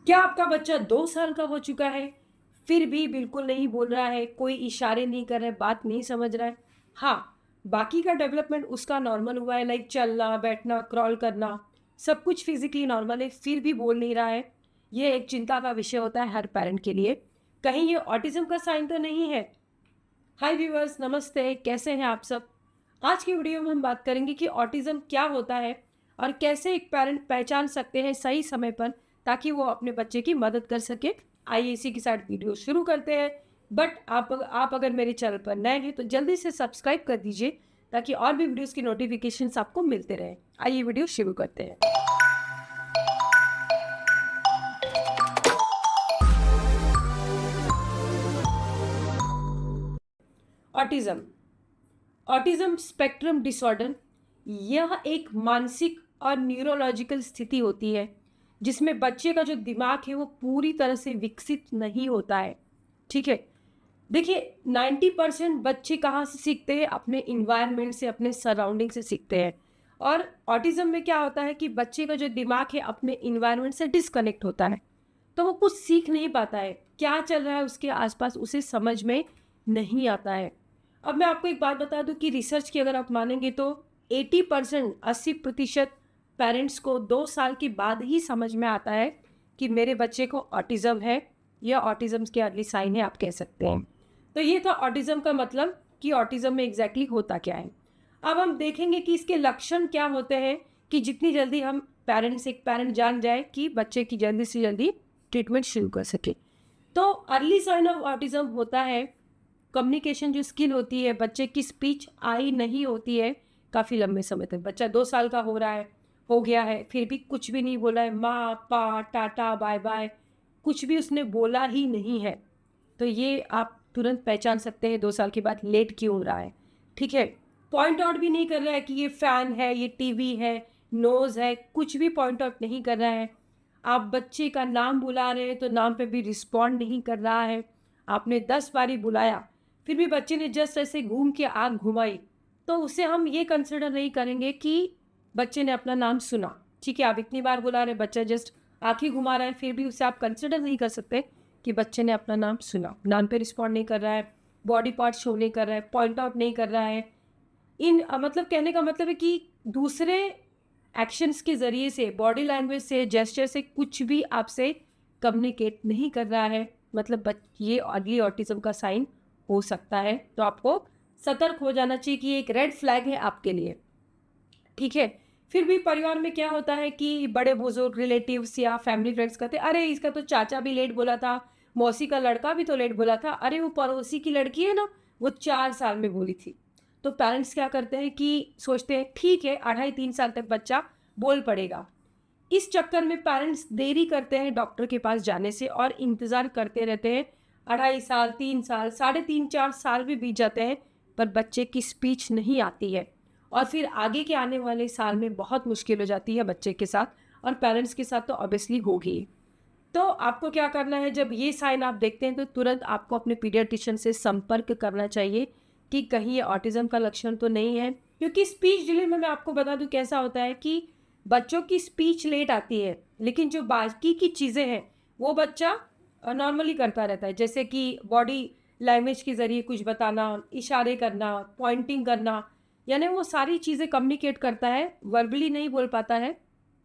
क्या आपका बच्चा 2 साल का हो चुका है, फिर भी बिल्कुल नहीं बोल रहा है, कोई इशारे नहीं कर रहा है, बात नहीं समझ रहा है? हाँ, बाकी का डेवलपमेंट उसका नॉर्मल हुआ है, लाइक चलना, बैठना, क्रॉल करना, सब कुछ फिज़िकली नॉर्मल है, फिर भी बोल नहीं रहा है। ये एक चिंता का विषय होता है हर पेरेंट के लिए। कहीं ये ऑटिज़म का साइन तो नहीं है? हाय व्यूअर्स, नमस्ते, कैसे हैं आप सब? आज की वीडियो में हम बात करेंगे कि ऑटिज़म क्या होता है और कैसे एक पेरेंट पहचान सकते हैं सही समय पर, ताकि वो अपने बच्चे की मदद कर सके। आइए इसी के साथ वीडियो शुरू करते हैं। बट आप अगर मेरे चैनल पर नए हैं तो जल्दी से सब्सक्राइब कर दीजिए, ताकि और भी वीडियोज़ की नोटिफिकेशंस आपको मिलते रहें। आइए वीडियो शुरू करते हैं। ऑटिज़म, ऑटिज़म स्पेक्ट्रम डिसऑर्डर, यह एक मानसिक और न्यूरोलॉजिकल स्थिति होती है जिसमें बच्चे का जो दिमाग है वो पूरी तरह से विकसित नहीं होता है। ठीक है, देखिए 90% बच्चे कहाँ से सीखते हैं? अपने इन्वायरमेंट से, अपने सराउंडिंग से सीखते हैं। और ऑटिज्म में क्या होता है कि बच्चे का जो दिमाग है अपने इन्वायरमेंट से डिस्कनेक्ट होता है, तो वो कुछ सीख नहीं पाता है, क्या चल रहा है उसके आसपास उसे समझ में नहीं आता है। अब मैं आपको एक बात बता दूं कि रिसर्च की अगर आप मानेंगे तो 80%, 80% पेरेंट्स को 2 साल के बाद ही समझ में आता है कि मेरे बच्चे को ऑटिज्म है, या ऑटिज्म के अर्ली साइन है आप कह सकते हैं। तो ये था ऑटिज्म का मतलब कि ऑटिज्म में एग्जैक्टली होता क्या है। अब हम देखेंगे कि इसके लक्षण क्या होते हैं, कि जितनी जल्दी हम एक पेरेंट जान जाए कि बच्चे की जल्दी से जल्दी ट्रीटमेंट शुरू कर सके। तो अर्ली साइन ऑफ ऑटिज्म होता है कम्युनिकेशन जो स्किल होती है, बच्चे की स्पीच आई नहीं होती है काफ़ी लंबे समय तक। बच्चा 2 साल का हो गया है, फिर भी कुछ भी नहीं बोला है, माँ पा टाटा बाय बाय, कुछ भी उसने बोला ही नहीं है। तो ये आप तुरंत पहचान सकते हैं 2 साल के बाद लेट क्यों हो रहा है। ठीक है, पॉइंट आउट भी नहीं कर रहा है कि ये फ़ैन है, ये टीवी है, नोज़ है, कुछ भी पॉइंट आउट नहीं कर रहा है। आप बच्चे का नाम बुला रहे हैं तो नाम पे भी रिस्पॉन्ड नहीं कर रहा है। आपने 10 बारी बुलाया, फिर भी बच्चे ने जस्ट ऐसे घूम के आँख घुमाई, तो उसे हम ये कंसिडर नहीं करेंगे कि बच्चे ने अपना नाम सुना। ठीक है, आप इतनी बार बुला रहे हैं, बच्चा जस्ट आँखें घुमा रहा है, फिर भी उसे आप कंसिडर नहीं कर सकते कि बच्चे ने अपना नाम सुना। नाम पे रिस्पॉन्ड नहीं कर रहा है, बॉडी पार्ट शो नहीं कर रहा है, पॉइंट आउट नहीं कर रहा है। मतलब कहने का मतलब है कि दूसरे एक्शंस के ज़रिए से, बॉडी लैंग्वेज से, जेस्चर से कुछ भी आपसे कम्युनिकेट नहीं कर रहा है, मतलब ये अर्ली ऑटिज्म का साइन हो सकता है। तो आपको सतर्क हो जाना चाहिए कि ये एक रेड फ्लैग है आपके लिए। ठीक है, फिर भी परिवार में क्या होता है कि बड़े बुजुर्ग, रिलेटिव्स या फैमिली फ्रेंड्स कहते हैं, अरे इसका तो चाचा भी लेट बोला था, मौसी का लड़का भी तो लेट बोला था, अरे वो पड़ोसी की लड़की है ना, वो 4 साल में बोली थी। तो पेरेंट्स क्या करते हैं कि सोचते हैं ठीक है 2.5-3 साल तक बच्चा बोल पड़ेगा। इस चक्कर में पेरेंट्स देरी करते हैं डॉक्टर के पास जाने से और इंतज़ार करते रहते हैं। 2.5 साल, 3 साल, 3.5-4 साल भी बीत जाते हैं, पर बच्चे की स्पीच नहीं आती है। और फिर आगे के आने वाले साल में बहुत मुश्किल हो जाती है बच्चे के साथ, और पेरेंट्स के साथ तो ऑब्वियसली होगी। तो आपको क्या करना है, जब ये साइन आप देखते हैं तो तुरंत आपको अपने पीडियाट्रिशियन से संपर्क करना चाहिए कि कहीं ये ऑटिज्म का लक्षण तो नहीं है। क्योंकि स्पीच डिले में मैं आपको बता दूं कैसा होता है कि बच्चों की स्पीच लेट आती है, लेकिन जो बाकी की चीज़ें हैं वो बच्चा नॉर्मली करता रहता है, जैसे कि बॉडी लैंग्वेज के ज़रिए कुछ बताना, इशारे करना, पॉइंटिंग करना, यानी वो सारी चीज़ें कम्युनिकेट करता है, वर्बली नहीं बोल पाता है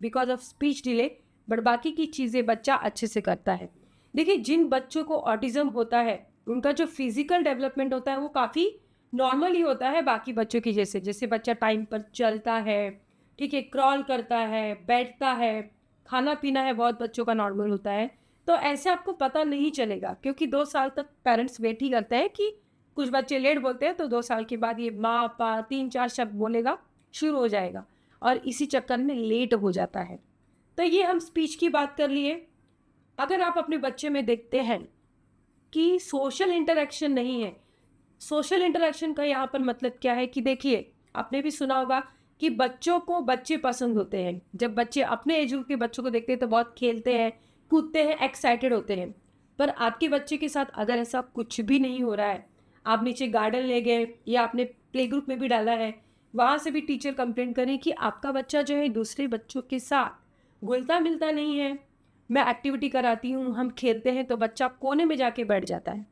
because of speech delay, but बाकी की चीज़ें बच्चा अच्छे से करता है। देखिए, जिन बच्चों को ऑटिज्म होता है उनका जो फिजिकल डेवलपमेंट होता है वो काफ़ी नॉर्मल ही होता है बाकी बच्चों की जैसे। जैसे बच्चा टाइम पर चलता है, ठीक है, क्रॉल करता है, बैठता है, खाना पीना है, बहुत बच्चों का नॉर्मल होता है। तो ऐसे आपको पता नहीं चलेगा, क्योंकि 2 साल तक पेरेंट्स वेट ही करते हैं कि कुछ बच्चे लेट बोलते हैं, तो 2 साल के बाद ये माँ पा 3-4 शब्द बोलेगा, शुरू हो जाएगा, और इसी चक्कर में लेट हो जाता है। तो ये हम स्पीच की बात कर लिए। अगर आप अपने बच्चे में देखते हैं कि सोशल इंटरेक्शन नहीं है, सोशल इंटरेक्शन का यहाँ पर मतलब क्या है कि देखिए, आपने भी सुना होगा कि बच्चों को बच्चे पसंद होते हैं। जब बच्चे अपने एज ग्रुप के बच्चों को देखते हैं तो बहुत खेलते हैं, कूदते हैं, एक्साइटेड होते हैं। पर आपके बच्चे के साथ अगर ऐसा कुछ भी नहीं हो रहा है, आप नीचे गार्डन ले गए या आपने प्ले ग्रुप में भी डाला है, वहाँ से भी टीचर कंप्लेंट करें कि आपका बच्चा जो है दूसरे बच्चों के साथ घुलता मिलता नहीं है, मैं एक्टिविटी कराती हूँ, हम खेलते हैं तो बच्चा कोने में जाके बैठ जाता है।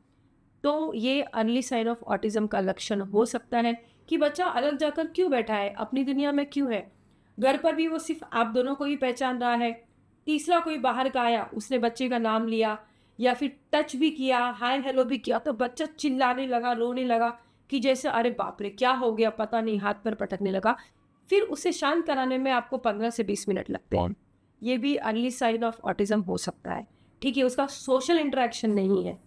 तो ये अर्ली साइन ऑफ ऑटिज्म का लक्षण हो सकता है कि बच्चा अलग जाकर क्यों बैठा है, अपनी दुनिया में क्यों है। घर पर भी वो सिर्फ आप दोनों को ही पहचान रहा है, तीसरा कोई बाहर का आया, उसने बच्चे का नाम लिया या फिर टच भी किया, हाय हेलो भी किया, तो बच्चा चिल्लाने लगा, रोने लगा कि जैसे अरे बाप रे क्या हो गया पता नहीं, हाथ पर पटकने लगा। फिर उसे शांत कराने में आपको 15 से 20 मिनट लगते हैं। ये भी अर्ली साइन ऑफ ऑटिज्म हो सकता है। ठीक है, उसका सोशल इंटरेक्शन नहीं है।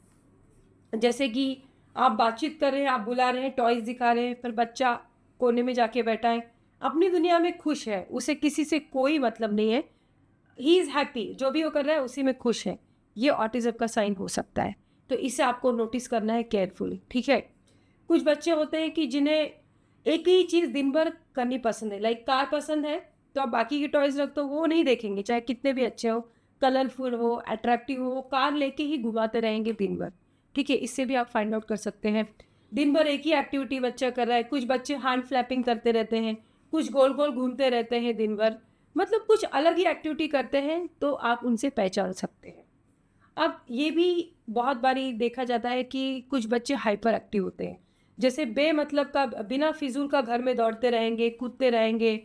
जैसे कि आप बातचीत कर रहे हैं, आप बुला रहे हैं, टॉयज दिखा रहे हैं, पर बच्चा कोने में जाके बैठा है, अपनी दुनिया में खुश है, उसे किसी से कोई मतलब नहीं है, ही इज़ हैप्पी, जो भी वो कर रहा है उसी में खुश है। ये ऑटिज्म का साइन हो सकता है। तो इसे आपको नोटिस करना है केयरफुली। ठीक है, कुछ बच्चे होते हैं कि जिन्हें एक ही चीज़ दिन भर करनी पसंद है, लाइक कार पसंद है तो आप बाकी के टॉयज रख दो, वो नहीं देखेंगे, चाहे कितने भी अच्छे हो, कलरफुल हो, अट्रैक्टिव हो, वो कार लेके ही घुमाते रहेंगे दिन भर। ठीक है, इससे भी आप फाइंड आउट कर सकते हैं। दिन भर एक ही एक्टिविटी बच्चा कर रहा है, कुछ बच्चे हैंड फ्लैपिंग करते रहते हैं, कुछ गोल गोल घूमते रहते हैं दिन भर, मतलब कुछ अलग ही एक्टिविटी करते हैं, तो आप उनसे पहचान सकते हैं। अब ये भी बहुत बारी देखा जाता है कि कुछ बच्चे हाइपर एक्टिव होते हैं, जैसे बेमतलब का बिना फिजूल का घर में दौड़ते रहेंगे, कूदते रहेंगे,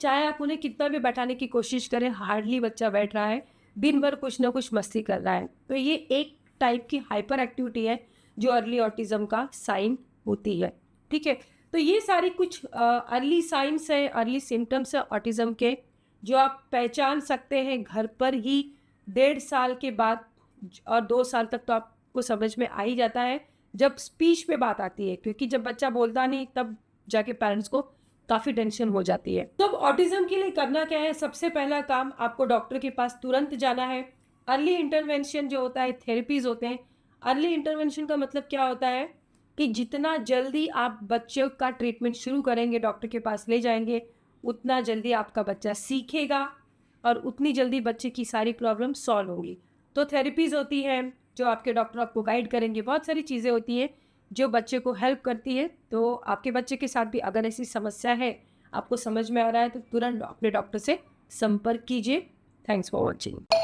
चाहे आप उन्हें कितना भी बैठाने की कोशिश करें, हार्डली बच्चा बैठ रहा है, दिन भर कुछ ना कुछ मस्ती कर रहा है। तो ये एक टाइप की हाइपर एक्टिविटी है जो अर्ली ऑटिज्म का साइन होती है। ठीक है, तो ये सारी कुछ अर्ली साइंस है, अर्ली सिम्टम्स है ऑटिज्म के, जो आप पहचान सकते हैं घर पर ही 1.5 साल के बाद, और 2 साल तक तो आपको समझ में आ ही जाता है जब स्पीच पे बात आती है, क्योंकि जब बच्चा बोलता नहीं तब जाके पेरेंट्स को काफ़ी टेंशन हो जाती है। तो अब ऑटिज्म के लिए करना क्या है, सबसे पहला काम आपको डॉक्टर के पास तुरंत जाना है। अर्ली इंटरवेंशन जो होता है, थेरेपीज़ होते हैं। अर्ली इंटरवेंशन का मतलब क्या होता है कि जितना जल्दी आप बच्चे का ट्रीटमेंट शुरू करेंगे, डॉक्टर के पास ले जाएंगे, उतना जल्दी आपका बच्चा सीखेगा और उतनी जल्दी बच्चे की सारी प्रॉब्लम सॉल्व होंगी। तो थेरेपीज़ होती हैं जो आपके डॉक्टर आपको गाइड करेंगे, बहुत सारी चीज़ें होती हैं जो बच्चे को हेल्प करती है। तो आपके बच्चे के साथ भी अगर ऐसी समस्या है, आपको समझ में आ रहा है, तो तुरंत अपने डॉक्टर से संपर्क कीजिए। Thanks for watching.